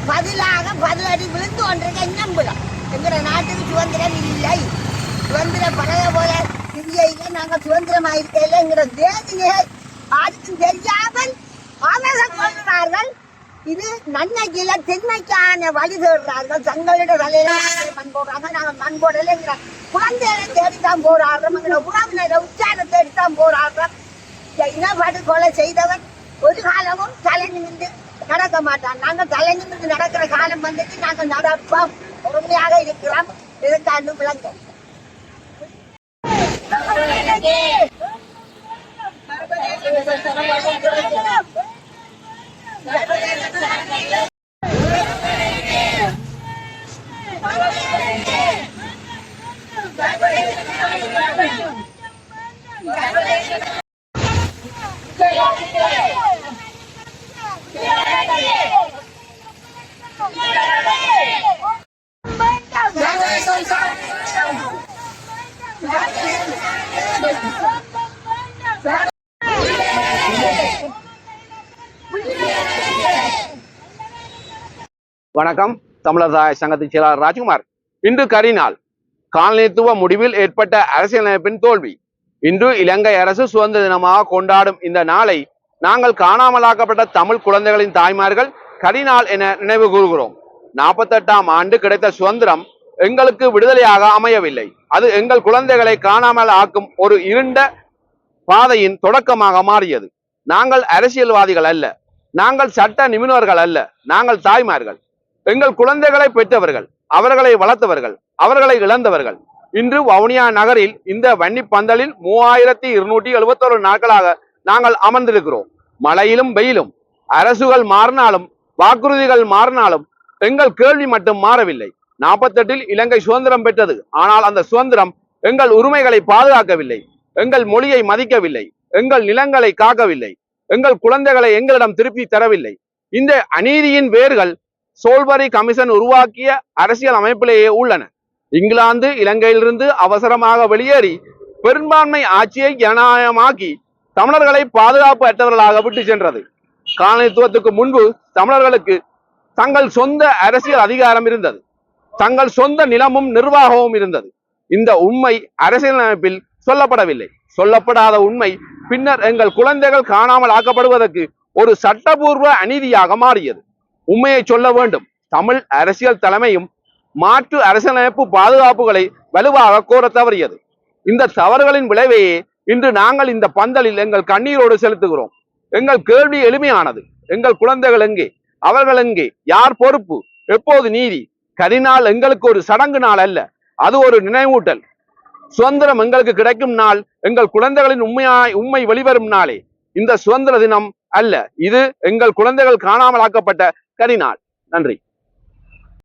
பதிலாக பதிலடி விழுந்து கொண்டிருக்க நம்பலாம். எங்கட நாட்டுக்கு சுதந்திரம் இல்லை. சுதந்திரம் பழைய போல இந்தியில நாங்க சுதந்திரமாயிருக்கையில எங்கட தேசியை அதுக்கும் தெரியாமல் கொள்கிறார்கள். இது நன்மைக்கில தென்மைக்கான வழி தேடுறார்கள். தங்களோட தலையில மண் போடுறாங்க. நாங்கள் மண் போடலைங்கிற குழந்தைகளை தேடித்தான் போராடுறோம். எங்களோட உறவினரை உச்சாரம் தேடித்தான் போராடுறோம். இனப்பாடு கொலை செய்தவன் ஒரு காலமும் தலை நிமிந்து நடக்க மாட்டான். நாங்கள் தலை நிமிந்து நடக்கிற காலம் வந்துட்டு நாங்கள் நடப்போம். பொறுமையாக இருக்கிறோம். இதற்காண்டு விளங்க வணக்கம். தமிழர் சங்கத்தின் செயலாளர் ராஜ்குமார். இன்று கரிநாள். காலனித்துவ முடிவில் ஏற்பட்ட அரசியலமைப்பின் தோல்வி. இன்று இலங்கை அரசு சுதந்திர தினமாக கொண்டாடும் இந்த நாளை நாங்கள் காணாமலாக்கப்பட்ட தமிழ் குழந்தைகளின் தாய்மார்கள் கரிநாள் என நினைவு கூறுகிறோம். 48ஆம் ஆண்டு கிடைத்த சுதந்திரம் எங்களுக்கு விடுதலையாக அமையவில்லை. அது எங்கள் குழந்தைகளை காணாமல் ஆக்கும் ஒரு இருண்ட பாதையின் தொடக்கமாக மாறியது. நாங்கள் அரசியல்வாதிகள் அல்ல, நாங்கள் சட்ட நிபுணர்கள் அல்ல, நாங்கள் தாய்மார்கள். எங்கள் குழந்தைகளை பெற்றவர்கள், அவர்களை வளர்த்தவர்கள், அவர்களை இழந்தவர்கள். இன்று வவுனியா நகரில் இந்த வன்னி பந்தலில் 3271 நாட்களாக நாங்கள் அமர்ந்திருக்கிறோம். மழையிலும் வெயிலும் அரசுகள் மாறினாலும் வாக்குறுதிகள் மாறினாலும் எங்கள் கேள்வி மட்டும் மாறவில்லை. 48இல் இலங்கை சுதந்திரம் பெற்றது. ஆனால் அந்த சுதந்திரம் எங்கள் உரிமைகளை பாதுகாக்கவில்லை, எங்கள் மொழியை மதிக்கவில்லை, எங்கள் நிலங்களை காக்கவில்லை, எங்கள் குழந்தைகளை எங்களிடம் திருப்பி தரவில்லை. இந்த அநீதியின் வேர்கள் சோல்பரி கமிஷன் உருவாக்கிய அரசியல் அமைப்பிலேயே உள்ளன. இங்கிலாந்து இலங்கையிலிருந்து அவசரமாக வெளியேறி பெரும்பான்மை ஆட்சியை ஜனநாயகமாக்கி தமிழர்களை பாதுகாப்பு அற்றவர்களாக விட்டு சென்றது. காலனித்துவத்துக்கு முன்பு தமிழர்களுக்கு தங்கள் சொந்த அரசியல் அதிகாரம் இருந்தது, தங்கள் சொந்த நிலமும் நிர்வாகமும் இருந்தது. இந்த உண்மை அரசியலமைப்பில் சொல்லப்படவில்லை. சொல்லப்படாத உண்மை பின்னர் எங்கள் குழந்தைகள் காணாமல் ஆக்கப்படுவதற்கு ஒரு சட்டபூர்வ அநீதியாக மாறியது. உண்மையை சொல்ல வேண்டும். தமிழ் அரசியல் தலைமையும் மாற்று அரசியலமைப்பு பாதுகாப்புகளை வலுவாக கோர தவறியது. இந்த தவறுகளின் விளைவையே இன்று நாங்கள் இந்த பந்தலில் எங்கள் கண்ணீரோடு செலுத்துகிறோம். எங்கள் கேள்வி எளிமையானது. எங்கள் குழந்தைகள் எங்கே? அவர்கள் எங்கே? யார் பொறுப்பு? எப்போது நீதி? கரிநாள் எங்களுக்கு ஒரு சடங்கு நாள் அல்ல, அது ஒரு நினைவூட்டல். சுதந்திரம் எங்களுக்கு கிடைக்கும் நாள், எங்கள் குழந்தைகளின் உண்மை வெளிவரும் நாளே. இந்த சுதந்திர தினம் அல்ல, இது எங்கள் குழந்தைகள் காணாமல் ஆக்கப்பட்ட கரிநாள். நன்றி.